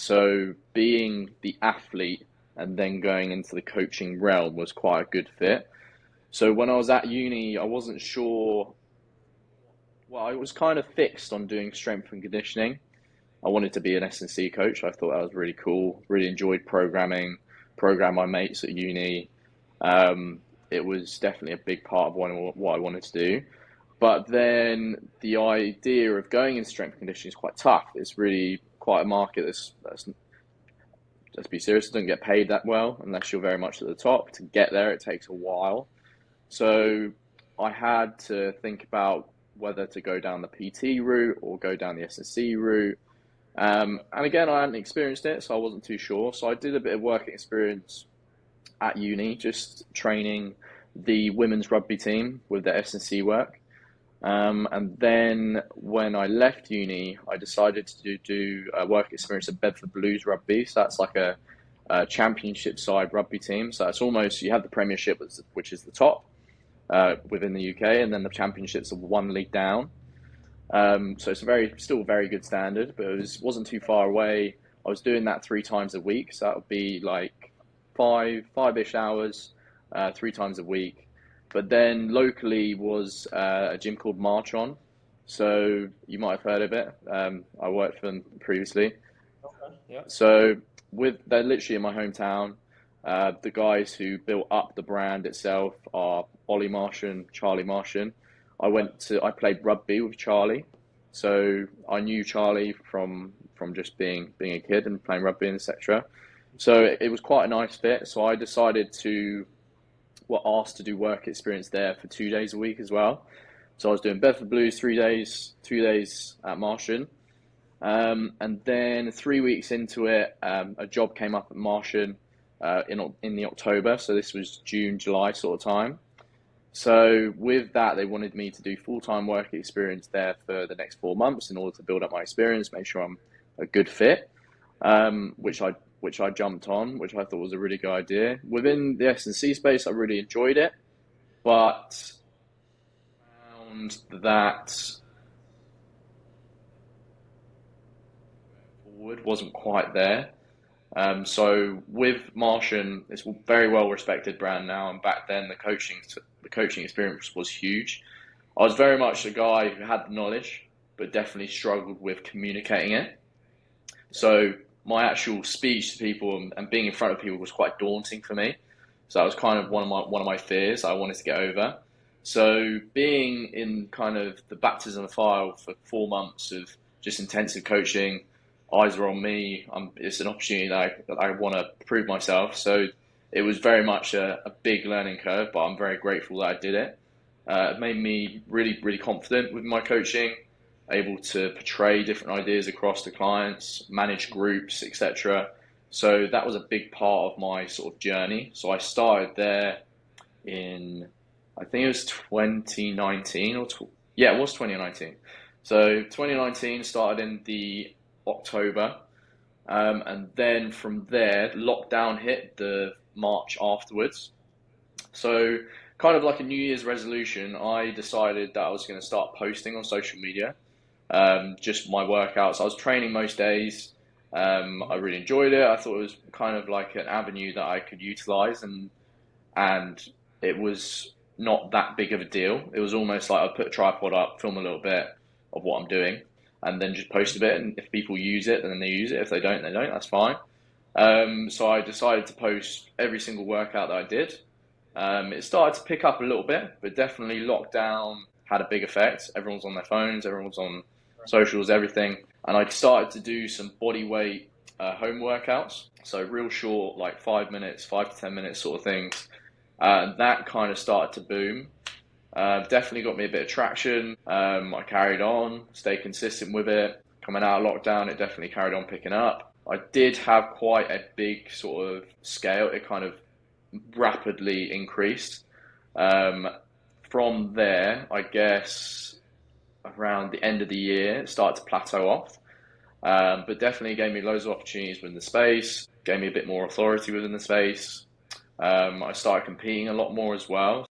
So being the athlete and then going into the coaching realm was quite a good fit. So when I was at uni, I wasn't sure. Well, I was kind of fixed on doing strength and conditioning. I wanted to be an S&C coach. I thought that was really cool. Really enjoyed programming, program my mates at uni. Um, it was definitely a big part of what I wanted to do. But then the idea of going into strength and conditioning is quite tough. It's really quite a market that's let's be serious, it doesn't get paid that well unless you're very much at the top. To get there, it takes a while. So I had to think about whether to go down the PT route or go down the S&C route. And again, I hadn't experienced it, so I wasn't too sure. So I did a bit of work experience at uni, just training the women's rugby team with the S&C work. And then when I left uni, I decided to do a work experience at Bedford Blues Rugby. So that's like a championship side rugby team. So it's almost, you have the Premiership, which is the top within the UK, and then the championships are one league down. So it's still a very good standard, but wasn't too far away. I was doing that 3 times a week, so that would be like five-ish hours, 3 times a week. But then locally was a gym called March On. So you might have heard of it. I worked for them previously. Okay. Yeah. So they're literally in my hometown. The guys who built up the brand itself are Ollie Martian, Charlie Martian. I played rugby with Charlie, so I knew Charlie from just being a kid and playing rugby and etc. So it was quite a nice fit. So I decided to asked to do work experience there for 2 days a week as well. So I was doing Bedford Blues 3 days, 2 days at Martian. And then 3 weeks into it, a job came up at Martian in the October. So this was June, July sort of time. So with that, they wanted me to do full-time work experience there for the next 4 months in order to build up my experience, make sure I'm a good fit, which I jumped on, which I thought was a really good idea. Within the S&C space, I really enjoyed it, but found that forward wasn't quite there. So with Martian, it's a very well respected brand now, and back then the coaching experience was huge. I was very much a guy who had the knowledge, but definitely struggled with communicating it. So my actual speech to people and being in front of people was quite daunting for me. So that was kind of one of my fears I wanted to get over. So being in kind of the baptism of fire for 4 months of just intensive coaching, eyes are on me. It's an opportunity that I want to prove myself. So it was very much a big learning curve, but I'm very grateful that I did it. It made me really, really confident with my coaching, able to portray different ideas across to clients, manage groups, etc. So that was a big part of my sort of journey. So I started there in, I think it was 2019 yeah, it was 2019. So 2019 started in the October, and then from there, lockdown hit the March afterwards. So kind of like a New Year's resolution, I decided that I was going to start posting on social media, just my workouts. I was training most days. I Mhm. really enjoyed it. I thought it was kind of like an avenue that I could utilize, and it was not that big of a deal. It was almost like I'd put a tripod up, film a little bit of what I'm doing, and then just post a bit. And if people use it, then they use it. If they don't, they don't. That's fine. So I decided to post every single workout that I did. It started to pick up a little bit, but definitely lockdown had a big effect. Everyone's on their phones, everyone's on socials, everything. And I started to do some body weight home workouts. So real short, like 5 minutes, 5 to 10 minutes sort of things. That kind of started to boom. Definitely got me a bit of traction. I carried on, stayed consistent with it. Coming out of lockdown, it definitely carried on picking up. I did have quite a big sort of scale. It kind of rapidly increased. Um, from there, I guess around the end of the year, it started to plateau off. But definitely gave me loads of opportunities within the space, gave me a bit more authority within the space. I started competing a lot more as well.